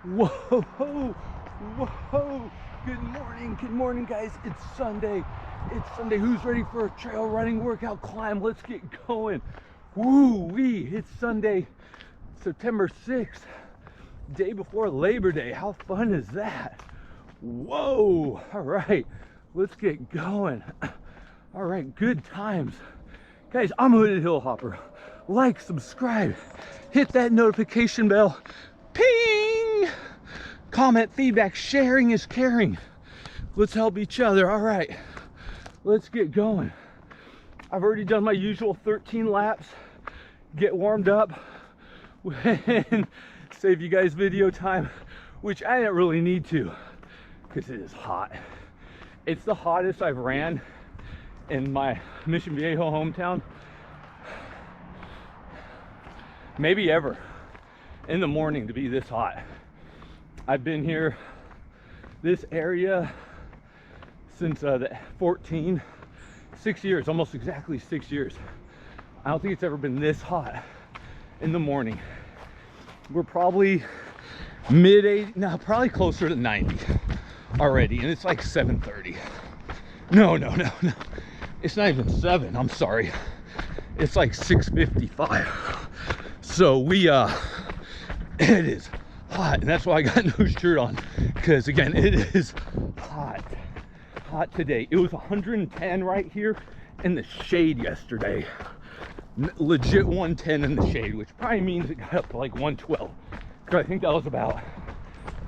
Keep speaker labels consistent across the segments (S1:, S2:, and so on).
S1: Whoa, whoa, good morning guys. It's Sunday. Who's ready for a trail running workout climb? Let's get going. Woo-wee, it's Sunday, September 6th, day before Labor Day. How fun is that? Whoa, all right, let's get going. All right, good times. Guys, I'm Hooded Hill Hopper. Like, subscribe, hit that notification bell. Ping! Comment, feedback, sharing is caring. Let's help each other. All right, let's get going. I've already done my usual 13 laps. Get warmed up and save you guys video time, which I didn't really need to because it is hot. It's the hottest I've ran in my Mission Viejo hometown, maybe ever, in the morning to be this hot. I've been here, this area, since the 6 years, almost exactly 6 years. I don't think it's ever been this hot in the morning. We're probably mid-80, no, probably closer to 90 already, and it's like 7:30. No. It's not even 7, I'm sorry. It's like 6:55. So it is hot, and that's why I got no shirt on, because again, it is hot today. It was 110 right here in the shade yesterday. Legit 110 in the shade, which probably means it got up to like 112, because I think that was about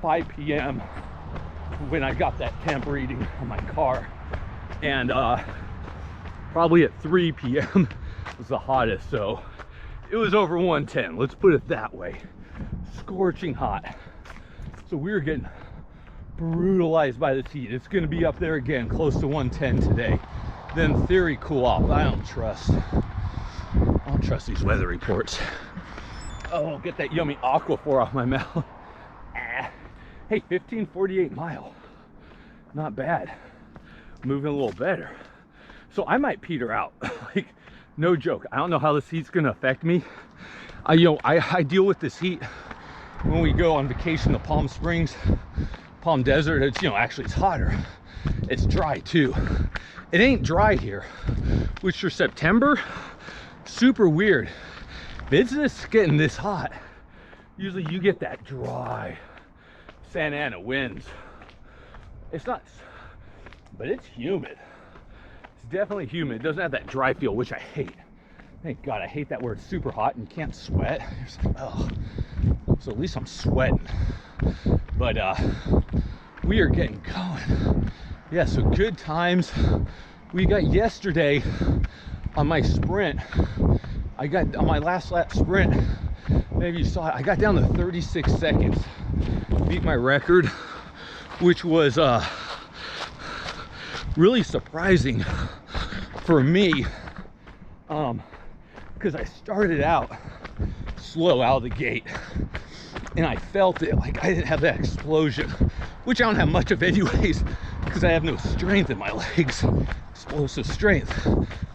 S1: 5 p.m. when I got that temp reading on my car, and probably at 3 p.m. was the hottest, so it was over 110, let's put it that way. Scorching hot. So we're getting brutalized by this heat. It's going to be up there again, close to 110 today. Then theory cool off. I don't trust these weather reports. Oh, get that yummy Aquaphor off my mouth. Hey, 1548 mile, not bad. Moving a little better. So I might peter out. Like, no joke. I don't know how this heat's gonna affect me. I deal with this heat when we go on vacation to Palm Springs, Palm Desert. It's, actually it's hotter. It's dry too. It ain't dry here, which for September, super weird. Business getting this hot. Usually you get that dry Santa Ana winds. It's not, but it's humid. It's definitely humid. It doesn't have that dry feel, which I hate. Thank God, I hate that where it's super hot and you can't sweat. It's like, oh. So at least I'm sweating. But we are getting going. Yeah, so good times. We got yesterday on my sprint. I got on my last lap sprint. Maybe you saw it. I got down to 36 seconds. Beat my record, which was really surprising for me, because I started out slow out of the gate, and I felt it, like I didn't have that explosion, which I don't have much of anyways, because I have no strength in my legs, explosive strength.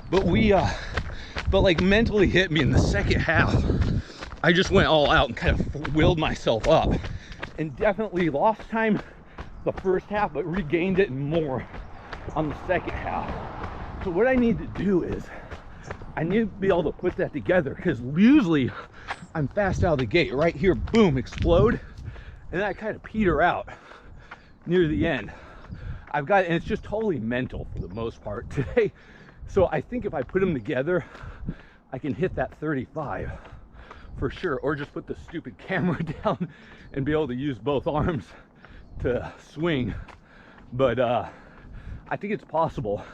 S1: But but like mentally hit me in the second half. I just went all out and kind of willed myself up, and definitely lost time the first half, but regained it more on the second half. So what I need to do is I need to be able to put that together, because usually I'm fast out of the gate. Right here, boom, explode, and then I kind of peter out near the end. And it's just totally mental for the most part today. So I think if I put them together, I can hit that 35 for sure, or just put the stupid camera down and be able to use both arms to swing. But I think it's possible.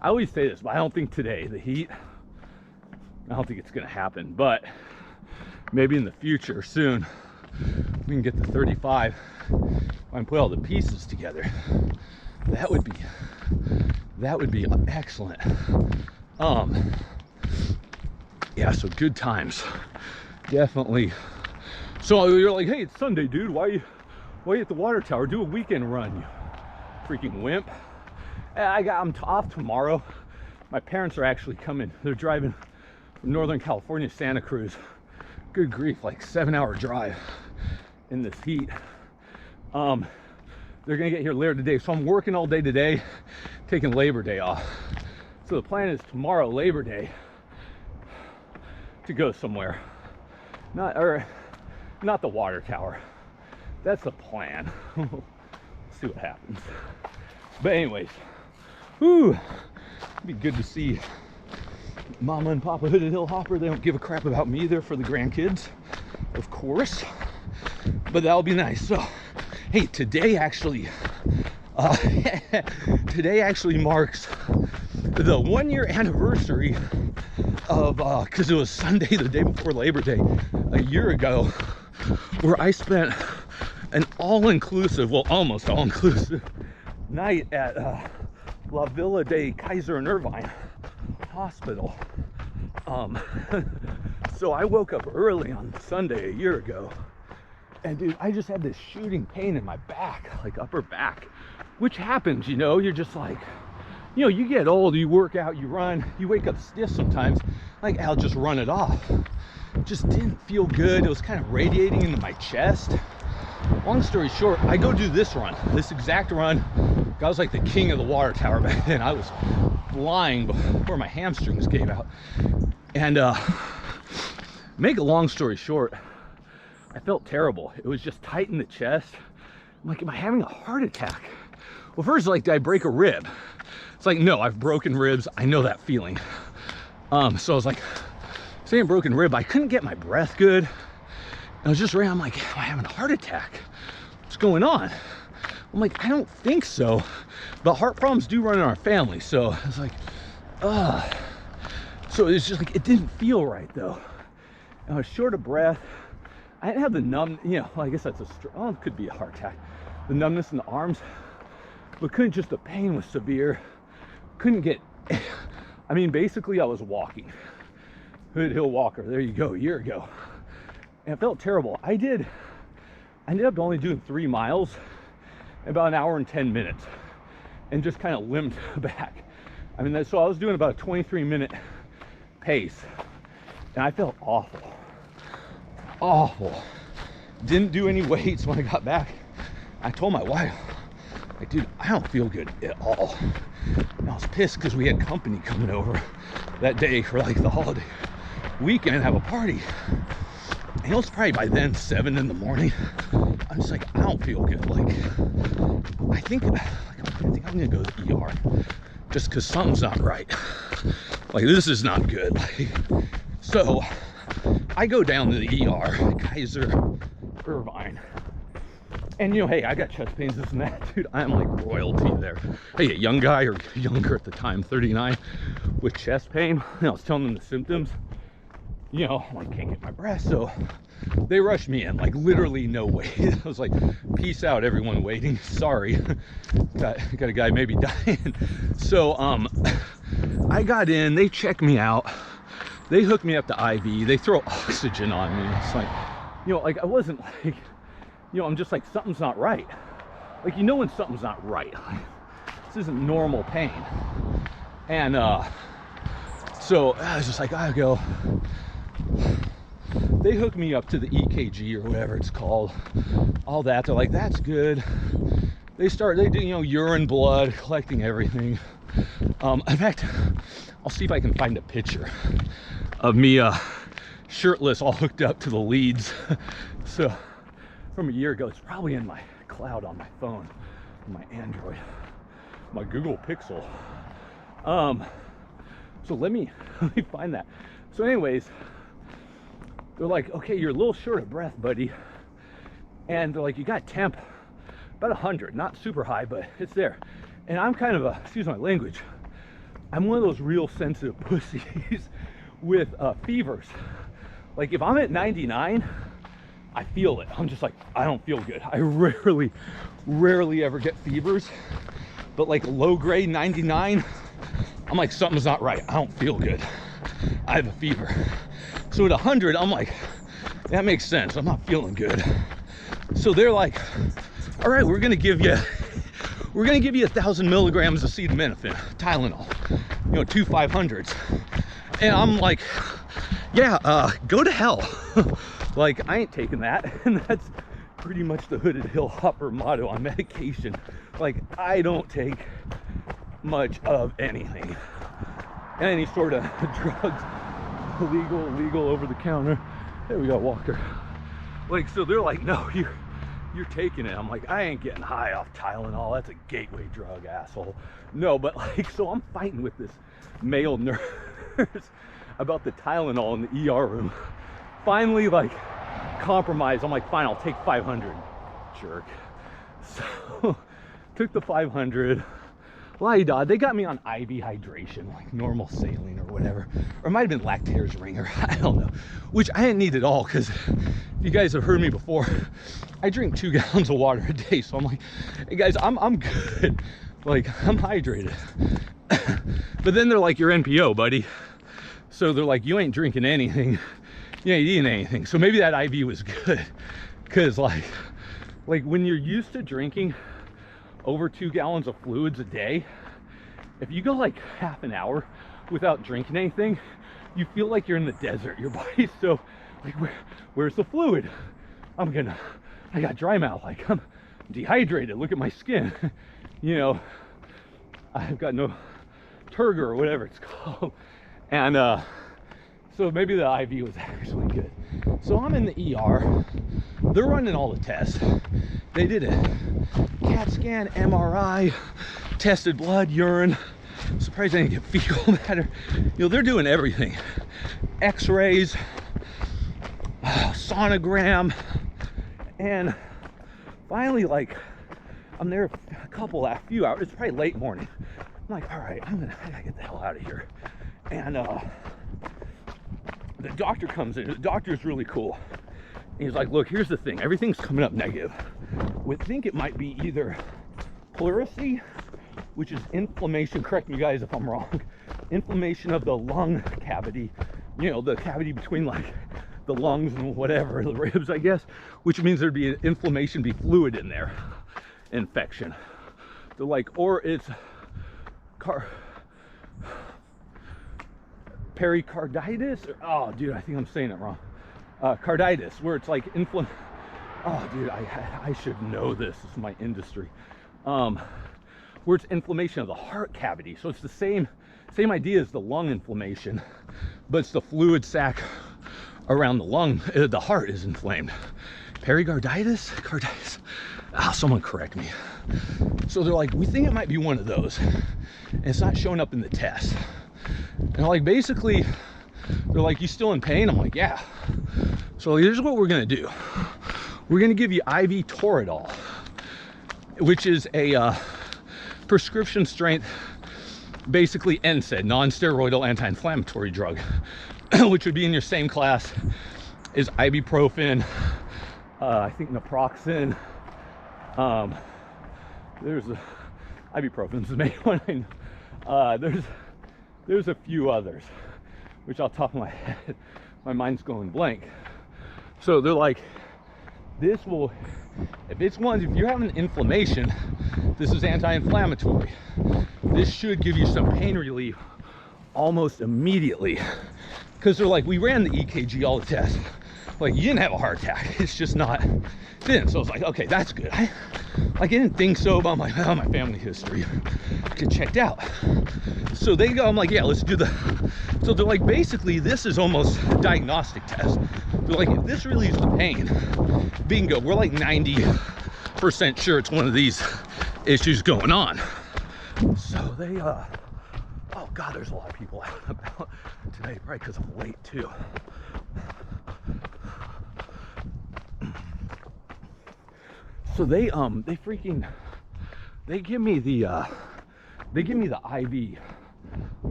S1: I always say this, but I don't think today, the heat, I don't think it's gonna happen, but maybe in the future, soon, we can get to 35 and put all the pieces together. That would be excellent. Yeah, so good times, definitely. So you're like, hey, it's Sunday, dude. Why you at the water tower? Do a weekend run, you freaking wimp. I'm off tomorrow. My parents are actually coming. They're driving from Northern California, Santa Cruz. Good grief, like 7-hour drive in this heat. They're gonna get here later today. So I'm working all day today, taking Labor Day off. So the plan is tomorrow, Labor Day, to go somewhere. Not the water tower. That's the plan. See what happens. But anyways, whew, it'd be good to see Mama and Papa Hooded Hill Hopper. They don't give a crap about me. They're for the grandkids, of course. But that'll be nice. So, hey, today actually marks the 1 year anniversary of, because it was Sunday, the day before Labor Day, a year ago, where I spent an all-inclusive, well, almost all-inclusive night at La Villa de Kaiser and Irvine Hospital. So I woke up early on Sunday a year ago, and dude, I just had this shooting pain in my back, like upper back, which happens, you know. You're just like, you know, you get old, you work out, you run, you wake up stiff sometimes. Like, I'll just run it off. Just didn't feel good. It was kind of radiating into my chest. Long story short, I go do this run, this exact run. I was like the king of the water tower back then. I was flying before my hamstrings gave out. And make a long story short, I felt terrible. It was just tight in the chest. I'm like, am I having a heart attack? Well, first, like, did I break a rib? It's like, no, I've broken ribs. I know that feeling. So I was like, saying broken rib, I couldn't get my breath good. I was just I'm like, am I having a heart attack? What's going on? I'm like, I don't think so. But heart problems do run in our family. So I was like, so it's just like, it didn't feel right though. I was short of breath. I didn't have the numb, you know, I guess that's it could be a heart attack. The numbness in the arms, but the pain was severe. Couldn't get, I mean, basically I was walking. Hood Hill Walker, there you go, a year ago. And it felt terrible. I ended up only doing 3 miles in about an hour and 10 minutes and just kind of limped back. I mean, so I was doing about a 23-minute pace and I felt awful. Awful. Didn't do any weights when I got back. I told my wife, like, dude, I don't feel good at all. And I was pissed because we had company coming over that day for like the holiday weekend, have a party. And it was probably by then 7 in the morning. I'm just like, I don't feel good. Like, I think I'm gonna go to the ER just because something's not right. Like, this is not good. Like, so I go down to the ER, Kaiser Irvine. And you know, hey, I got chest pains, this and that, dude. I'm like royalty there. Hey, a young guy, or younger at the time, 39, with chest pain. You know, I was telling them the symptoms. You know, I'm like, can't get my breath. So they rushed me in, like literally no wait. I was like, peace out, everyone waiting. Sorry, got a guy maybe dying. So I got in. They checked me out. They hooked me up to IV. They throw oxygen on me. It's like, you know, like I wasn't like, you know, I'm just like, something's not right. Like, you know when something's not right. Like, this isn't normal pain. And so I was just like, I go. They hook me up to the EKG or whatever it's called. All that. They're like, that's good. They do, you know, urine, blood, collecting everything. In fact, I'll see if I can find a picture of me shirtless, all hooked up to the leads. So from a year ago, it's probably in my cloud on my phone, my Android, my Google Pixel. So let me find that. So anyways, they're like, okay, you're a little short of breath, buddy. And they're like, you got temp about 100, not super high, but it's there. And I'm kind of excuse my language, I'm one of those real sensitive pussies with fevers. Like, if I'm at 99, I feel it. I'm just like, I don't feel good. I rarely ever get fevers. But like low grade 99, I'm like, something's not right. I don't feel good. I have a fever. So at 100, I'm like, that makes sense. I'm not feeling good. So they're like, all right, we're gonna give you 1,000 milligrams of acetaminophen, Tylenol, you know, 2 500s. And I'm like, yeah, go to hell. Like, I ain't taking that. And pretty much the hooded hill hopper motto on medication. Like, I don't take much of anything, any sort of drugs, illegal, over the counter. There we got Walker. Like, so they're like, no, you're taking it. I'm like, I ain't getting high off Tylenol. That's a gateway drug, asshole. No, but like, so I'm fighting with this male nurse about the Tylenol in the ER room. Finally, like, compromise. I'm like, fine, I'll take 500. Jerk. So took the 500. La-di-da. They got me on IV hydration, like normal saline or whatever, or it might have been Lactair's ringer. I don't know, which I didn't need at all, because you guys have heard me before, I drink 2 gallons of water a day. So I'm like, hey guys, I'm good, like I'm hydrated. But then they're like, you're NPO, buddy. So they're like, you ain't drinking anything, you ain't eating anything. So maybe that IV was good, because like when you're used to drinking over 2 gallons of fluids a day, if you go like half an hour without drinking anything, you feel like you're in the desert. Your body's so like, where's the fluid? I got dry mouth, like I'm dehydrated, look at my skin. You know, I've got no turgor or whatever it's called. And so maybe the IV was actually good. So I'm in the ER, they're running all the tests. They did a CAT scan, MRI, tested blood, urine. Surprised I didn't get fecal matter. You know, they're doing everything. X-rays, sonogram, and finally, like, I'm there a few hours. It's probably late morning. I'm like, all right, I gotta get the hell out of here. And the doctor comes in. The doctor's really cool. He's like, look, here's the thing. Everything's coming up negative. We think it might be either pleurisy, which is inflammation. Correct me, guys, if I'm wrong. Inflammation of the lung cavity. You know, the cavity between like the lungs and whatever, the ribs, I guess. Which means there'd be an inflammation, be fluid in there. Infection. So like, or it's pericarditis. Or, oh, dude, I think I'm saying it wrong. Carditis, where it's like oh dude, I should know this is my industry. Where it's inflammation of the heart cavity. So it's the same idea as the lung inflammation, but it's the fluid sac around the lung, the heart is inflamed. Pericarditis? Carditis? Someone correct me. So they're like, we think it might be one of those, and it's not showing up in the test. And like, basically they're like, you still in pain? I'm like, yeah. So here's what we're gonna do. We're gonna give you IV Toradol, which is a prescription strength, basically NSAID, non-steroidal anti-inflammatory drug, which would be in your same class as ibuprofen, I think naproxen. There's ibuprofen's the main one I know. There's a few others, which off the top of my head, my mind's going blank. So they're like, this will, if you're having inflammation, this is anti-inflammatory. This should give you some pain relief almost immediately. Because they're like, we ran the EKG, all the tests. Like, you didn't have a heart attack. It's just not, didn't. So I was like, okay, that's good. I didn't think so about my family history. Get checked out. So they go, I'm like, yeah, let's do so they're like, basically, this is almost a diagnostic test. They're like, if this relieves the pain, bingo, we're like 90% sure it's one of these issues going on. So they, oh God, there's a lot of people out and about today, probably because I'm late too. So they give me the IV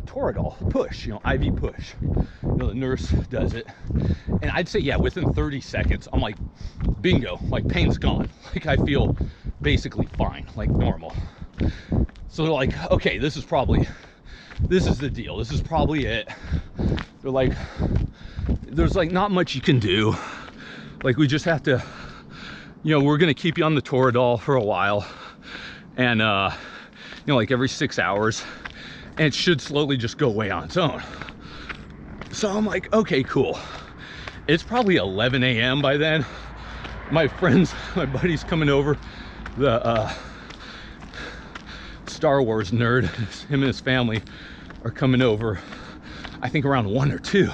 S1: Toradol push, you know, IV push. You know, the nurse does it, and I'd say, yeah, within 30 seconds, I'm like, bingo, like pain's gone. Like I feel basically fine, like normal. So they're like, okay, this is the deal. This is probably it. They're like, there's like not much you can do. Like we just have to, you know, we're gonna keep you on the Toradol for a while, and you know, like every 6 hours, and it should slowly just go away on its own. So I'm like, okay, cool. It's probably 11 a.m. by then. my friends, my buddies coming over, the Star Wars nerd, him and his family are coming over, I think around 1 or 2.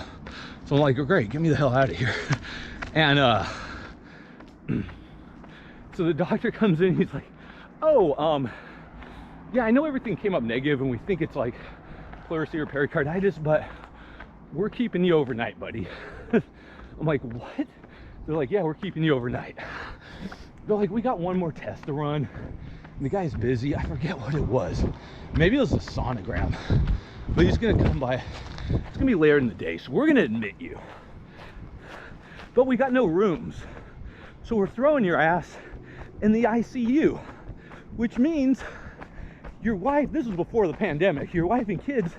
S1: So I'm like, oh, great, get me the hell out of here. And so the doctor comes in, he's like, oh, yeah, I know everything came up negative and we think it's like pleurisy or pericarditis, but we're keeping you overnight, buddy. I'm like, what? They're like, yeah, we're keeping you overnight. They're like, we got one more test to run. And the guy's busy. I forget what it was. Maybe it was a sonogram. But he's gonna come by. It's gonna be later in the day, so we're gonna admit you. But we got no rooms. So we're throwing your ass in the ICU, which means your wife, this was before the pandemic, your wife and kids,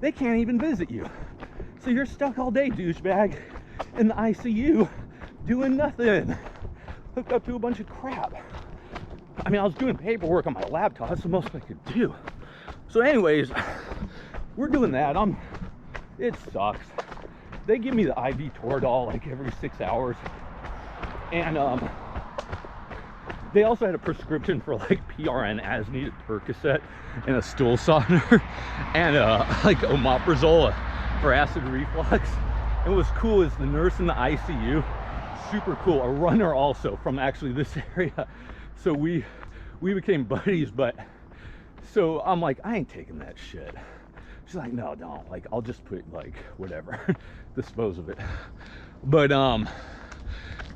S1: they can't even visit you. So you're stuck all day, douchebag, in the ICU doing nothing, hooked up to a bunch of crap. I mean, I was doing paperwork on my laptop. That's the most I could do. So anyways, we're doing that. It sucks. They give me the IV Toradol like every 6 hours. And they also had a prescription for like PRN as needed Percocet and a stool softener and like omeprazole for acid reflux. And what's cool is the nurse in the ICU, super cool, a runner also from actually this area. So we became buddies, but so I'm like, I ain't taking that shit. She's like, no, don't, like, I'll just put like whatever, dispose of it. But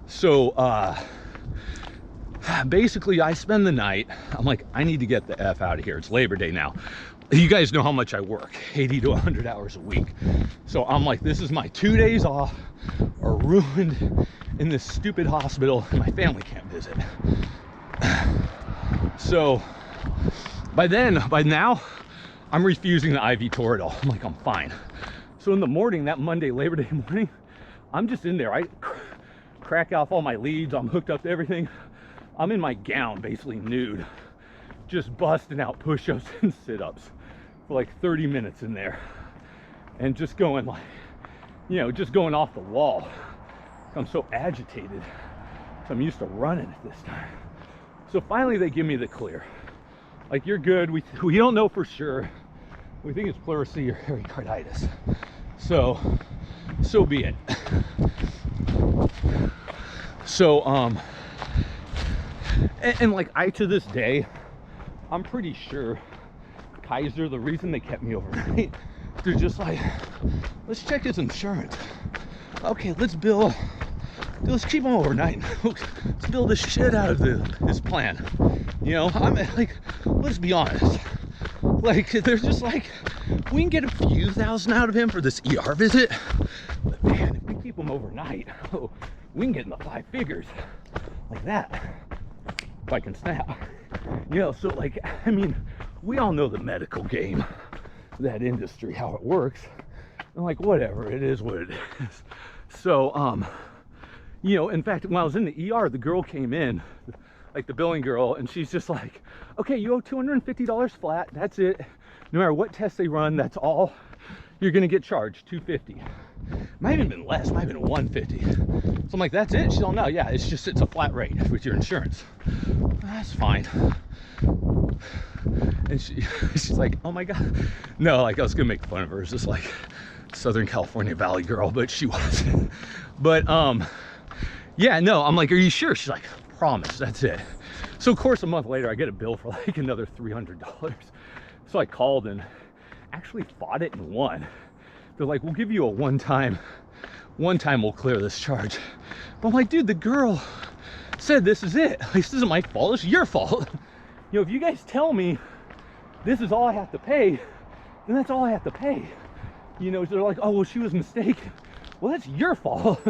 S1: so basically I spend the night, I'm like, I need to get the F out of here. It's Labor Day now. You guys know how much I work, 80 to 100 hours a week. So I'm like, this is my 2 days off are ruined in this stupid hospital and my family can't visit. So by now, I'm refusing the IV Toradol. I'm like, I'm fine. So in the morning, that Monday, Labor Day morning, I'm just in there. I crack off all my leads. I'm hooked up to everything. I'm in my gown, basically nude, just busting out push-ups and sit-ups for like 30 minutes in there. And just going like, you know, just going off the wall. I'm so agitated. So I'm used to running at this time. So finally they give me the clear. Like, you're good. We don't know for sure. We think it's pleurisy or pericarditis. So be it. So and like, to this day, I'm pretty sure Kaiser, the reason they kept me overnight, they're just like, let's check his insurance. Okay, let's keep him overnight. Let's build the shit out of his plan. You know, I'm like, let's be honest. Like, they're just like, we can get a few thousand out of him for this ER visit. But man, if we keep him overnight, oh, we can get in the 5 figures. Like that. If I can snap. You know, so like, I mean, we all know the medical game, that industry, how it works. And like, whatever, it is what it is. So, you know, in fact, when I was in the ER, the girl came in, like the billing girl, and she's just like, okay, you owe $250 flat, that's it. No matter what test they run, that's all you're gonna get charged, $250. Might have been less, might have been $150. So I'm like, that's it? She's all, no, yeah, it's a flat rate with your insurance. That's fine. And she's like, oh my God. No, like, I was gonna make fun of her. It's just like Southern California Valley girl, but she wasn't. But yeah, no, I'm like, are you sure? She's like, promise, that's it. So of course, a month later, I get a bill for like another $300. So I called and actually fought it and won. They're like, we'll give you a one time we'll clear this charge. But I'm like, dude, the girl said this is it. Like, this isn't my fault, it's your fault. You know, if you guys tell me this is all I have to pay, then that's all I have to pay. You know, they're like, oh, well, she was mistaken. Well, that's your fault,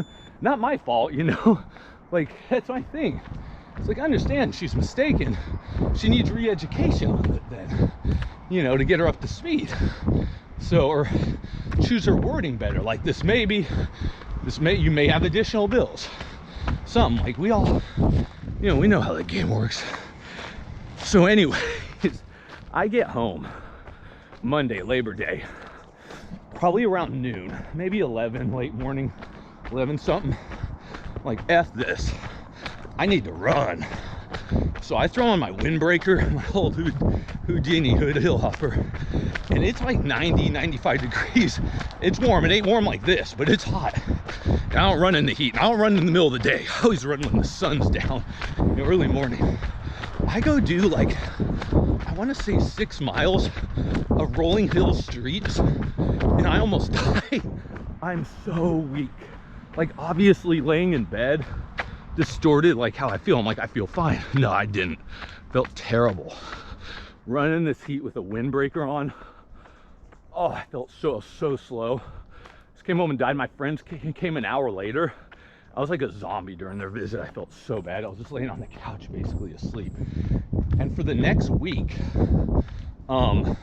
S1: not my fault, you know? Like, that's my thing. It's like, I understand she's mistaken. She needs re-education on it then, you know, to get her up to speed. So, or choose her wording better. Like, you may have additional bills. Something like, we all, you know, we know how the game works. So anyways, I get home Monday, Labor Day, probably around noon, maybe 11, late morning, 11 something. Like, F this. I need to run. So I throw on my windbreaker, my old Houdini hood hill hopper, and it's like 90, 95 degrees. It's warm. It ain't warm like this, but it's hot. And I don't run in the heat. I don't run in the middle of the day. I always run when the sun's down in the early morning. I go do like, I want to say 6 miles of rolling hill streets, and I almost die. I'm so weak. Like, obviously laying in bed distorted like how I feel. I'm like, I feel fine. No, I didn't. Felt terrible. Running this heat with a windbreaker on. Oh, I felt so slow. Just came home and died. My friends came an hour later. I was like a zombie during their visit. I felt so bad. I was just laying on the couch basically asleep. And for the next week, I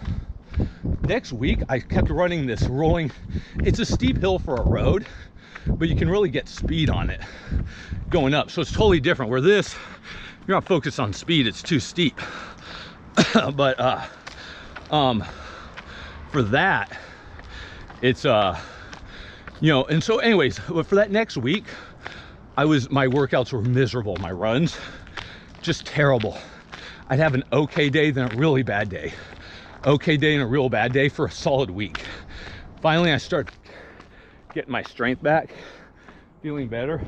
S1: kept running this rolling. It's a steep hill for a road, but you can really get speed on it going up. So it's totally different. Where this, you're not focused on speed, it's too steep. But for that, it's you know. And so anyways, but for that next week, my workouts were miserable. My runs, just terrible. I'd have an okay day, then a really bad day. Okay day and a real bad day for a solid week. Finally, I start getting my strength back, feeling better.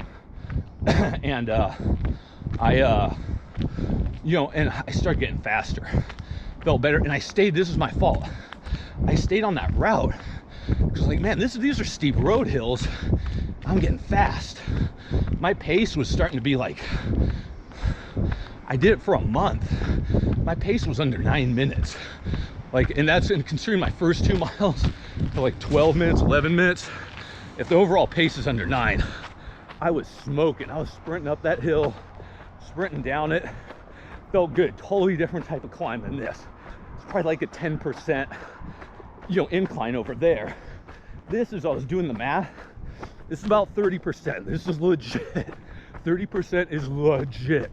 S1: And you know, and I started getting faster, felt better. And I stayed, this is my fault, I stayed on that route because, like, man, these are steep road hills. I'm getting fast. My pace was starting to be like, I did it for a month. My pace was under 9 minutes. Like, and that's in considering my first 2 miles for like 12 minutes, 11 minutes. If the overall pace is under 9, I was smoking. I was sprinting up that hill, sprinting down it. Felt good. Totally different type of climb than this. It's probably like a 10%, you know, incline over there. This is, I was doing the math, this is about 30%. This is legit. 30% is legit.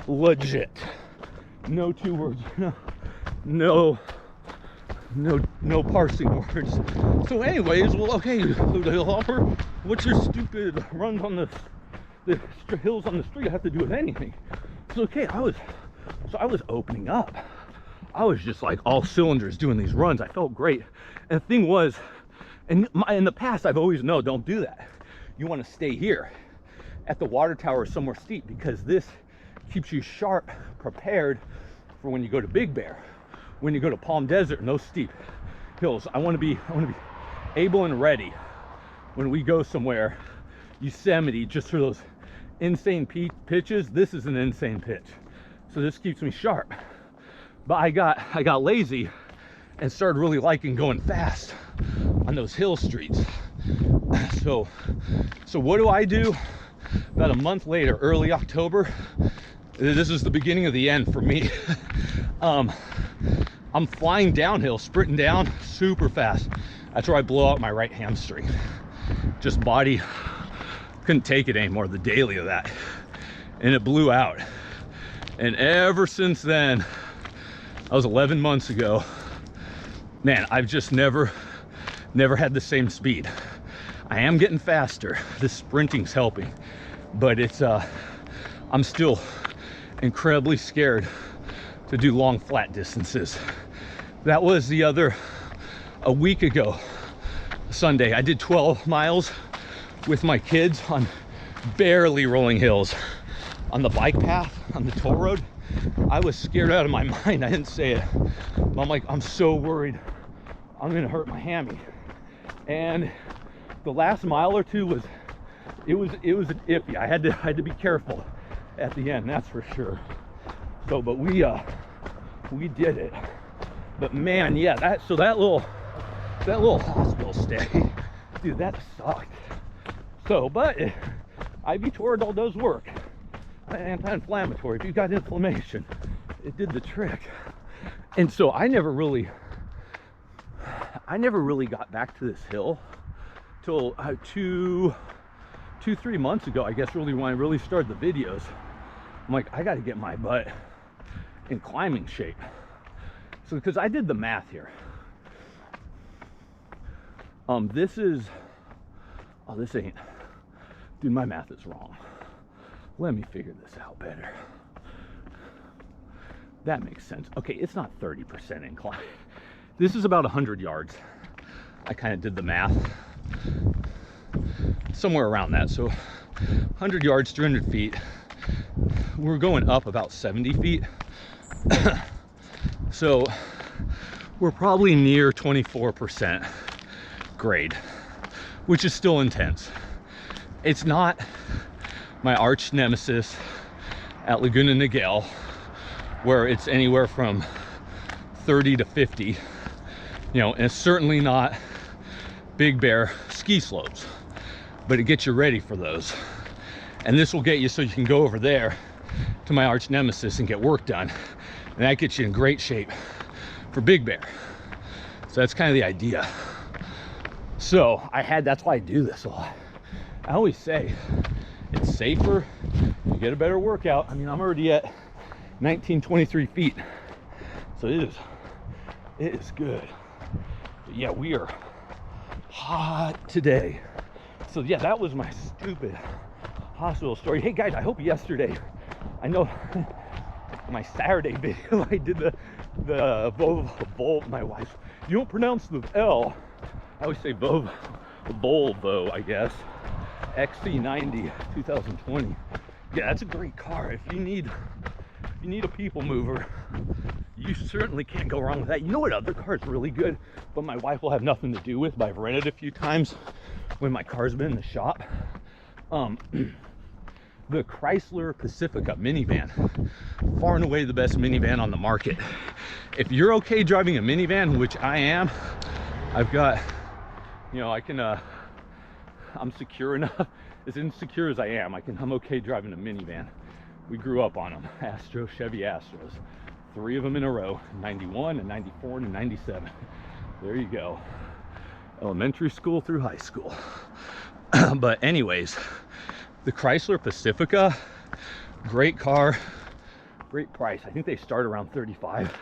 S1: Legit. No 2 words. No parsing words. So anyways, well, okay, hill hopper, what's your stupid runs on the hills on the street have to do with anything? So okay, I was opening up. I was just like all cylinders doing these runs. I felt great. And the thing was, in the past, I've always known, don't do that. You want to stay here at the water tower somewhere steep, because this keeps you sharp, prepared for when you go to Big Bear, when you go to Palm Desert and those steep hills. I want to be able and ready when we go somewhere, Yosemite, just for those insane pitches. This is an insane pitch, so this keeps me sharp. But I got lazy and started really liking going fast on those hill streets. So what do I do? About a month later, early October, this is the beginning of the end for me. I'm flying downhill, sprinting down super fast. That's where I blow out my right hamstring. Just body couldn't take it anymore, the daily of that, and it blew out. And ever since then, that was 11 months ago, man, I've just never had the same speed. I am getting faster. This sprinting's helping, but it's I'm still incredibly scared to do long flat distances. That was a week ago Sunday. I did 12 miles with my kids on barely rolling hills on the bike path on the toll road. I was scared out of my mind. I didn't say it, but I'm like, I'm so worried I'm gonna hurt my hammy. And the last mile or two was iffy. I had to be careful at the end, that's for sure. So, but we did it. But man, yeah, that little hospital stay, dude, that sucked. So, but IV Toradol does work. Anti-inflammatory. If you've got inflammation, it did the trick. And so I never really got back to this hill till 2-3 months ago, I guess, really, when I really started the videos. I'm like, I got to get my butt in climbing shape. So, because I did the math here. This ain't, dude, my math is wrong. Let me figure this out better. That makes sense. Okay, it's not 30% incline. This is about 100 yards. I kind of did the math. Somewhere around that. So 100 yards, 300 feet. We're going up about 70 feet. So we're probably near 24% grade, which is still intense. It's not my arch nemesis at Laguna Niguel, where it's anywhere from 30 to 50, you know, and it's certainly not Big Bear ski slopes, but it gets you ready for those. And this will get you so you can go over there to my arch nemesis and get work done. And that gets you in great shape for Big Bear. So that's kind of the idea. So that's why I do this a lot. I always say it's safer, you get a better workout. I mean, I'm already at 1923 feet. So it is good. But yeah, we are hot today. So yeah, that was my stupid hospital story. Hey guys, I hope yesterday, I know my Saturday video, I did the Volvo, my wife, you don't pronounce the L. I always say Volvo, I guess. XC90 2020. Yeah, that's a great car. If you need a people mover, you certainly can't go wrong with that. You know what other car is really good, but my wife will have nothing to do with, but I've rented a few times when my car's been in the shop? The Chrysler Pacifica minivan. Far and away the best minivan on the market. If you're okay driving a minivan, which I am, I've got, you know, I'm secure enough, as insecure as I am, I'm okay driving a minivan. We grew up on them. Chevy Astros. 3 of them in a row, 91 and 94 and 97. There you go. Elementary school through high school. But anyways, the Chrysler Pacifica, great car, great price. I think they start around 35.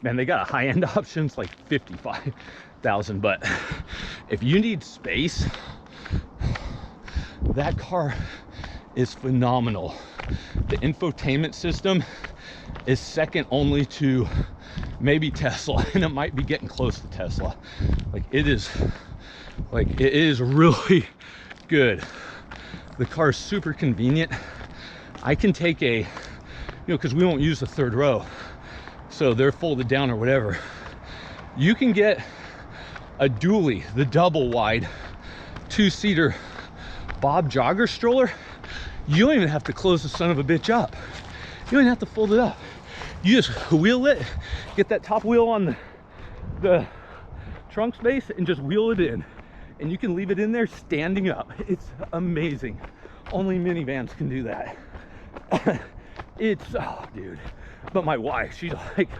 S1: Man, they got a high-end options like 55,000. But if you need space, that car is phenomenal. The infotainment system is second only to maybe Tesla, and it might be getting close to Tesla. It is really good. The car is super convenient. I can take because we won't use the third row, so they're folded down or whatever. You can get a dually, the double wide 2-seater Bob jogger stroller. You don't even have to close the son of a bitch up. You don't even have to fold it up. You just wheel it, get that top wheel on the trunk space and just wheel it in. And you can leave it in there standing up. It's amazing. Only minivans can do that. Oh dude. But my wife, she's like,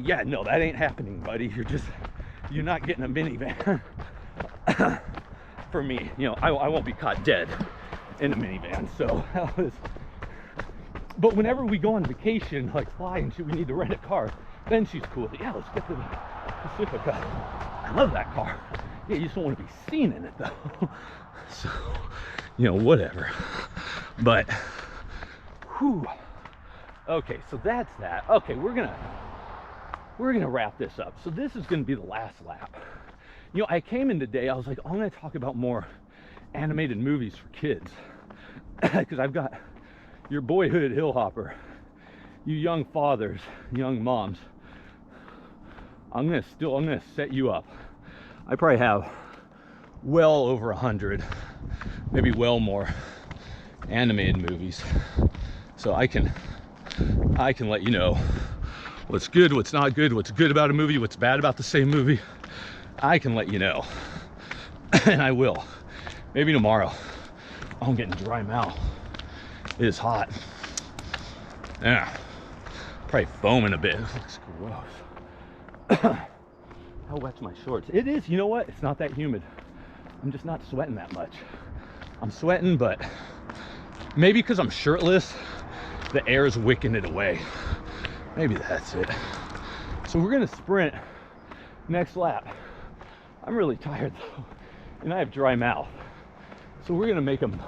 S1: yeah, no, that ain't happening, buddy. You're not getting a minivan. For me, you know, I won't be caught dead in a minivan. So but whenever we go on vacation, like fly and shit, we need to rent a car, then she's cool. Yeah, let's get the Pacifica. I love that car. Yeah, you just don't want to be seen in it though. So, you know, whatever. But whew. Okay, so that's that. Okay, we're gonna wrap this up. So this is gonna be the last lap. You know, I came in today, I was like, I'm gonna talk about more animated movies for kids. Because I've got your boyhood hillhopper, you young fathers, young moms. I'm gonna set you up. I probably have well over 100, maybe well more animated movies. So I can let you know what's good, what's not good, what's good about a movie, what's bad about the same movie. I can let you know. And I will. Maybe tomorrow. I'm getting dry mouth. It is hot. Yeah. Probably foaming a bit. This looks gross. How wet's my shorts? It is, you know what? It's not that humid. I'm just not sweating that much. I'm sweating, but maybe because I'm shirtless, the air is wicking it away. Maybe that's it. So we're gonna sprint next lap. I'm really tired though, and I have dry mouth. So we're gonna make them,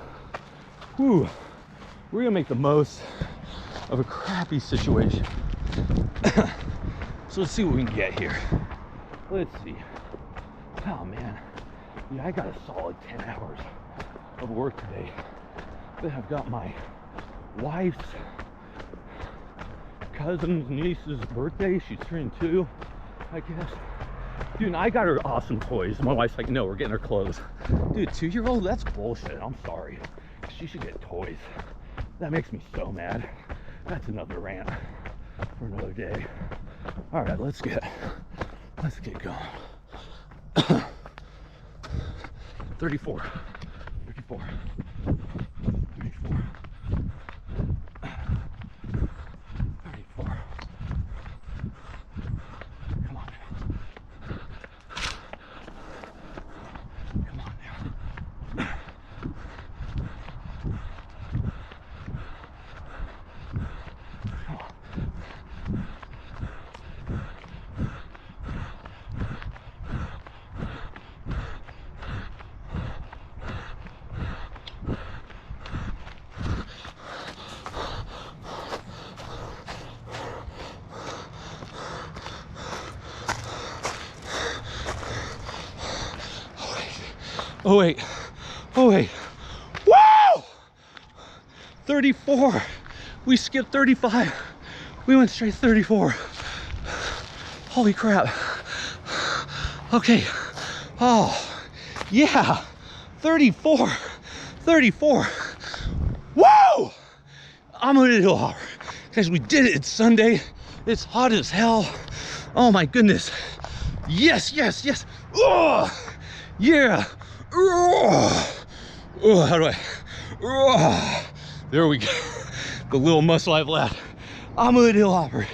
S1: We're gonna make the most of a crappy situation. So let's see what we can get here. Let's see. Oh man, yeah, I got a solid 10 hours of work today. Then I've got my wife's cousin's niece's birthday. She's turning 2, I guess. Dude, and I got her awesome toys. My wife's like, no, we're getting her clothes. Dude, 2-year-old, that's bullshit. I'm sorry. She should get toys. That makes me so mad. That's another rant for another day. All right, let's get going. 34. 34. 34. 34. Come on now. Come on now. Come on. Oh wait, oh wait, whoa! 34, we skipped 35, we went straight 34. Holy crap. Okay, oh, yeah, 34, 34. Whoa! I'm a little hard. Guys, we did it, it's Sunday, it's hot as hell. Oh my goodness. Yes, yes, yes, oh, yeah. Oh, how do I? Oh, there we go. The little muscle I've left. I'm a little hopper.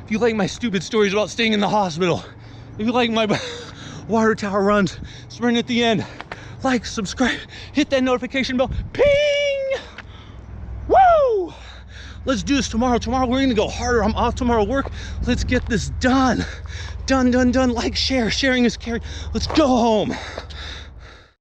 S1: If you like my stupid stories about staying in the hospital, if you like my water tower runs, sprint at the end, like, subscribe, hit that notification bell. Ping! Woo! Let's do this tomorrow. Tomorrow we're gonna go harder. I'm off tomorrow work. Let's get this done. Done, done, done. Like, share. Sharing is caring. Let's go home.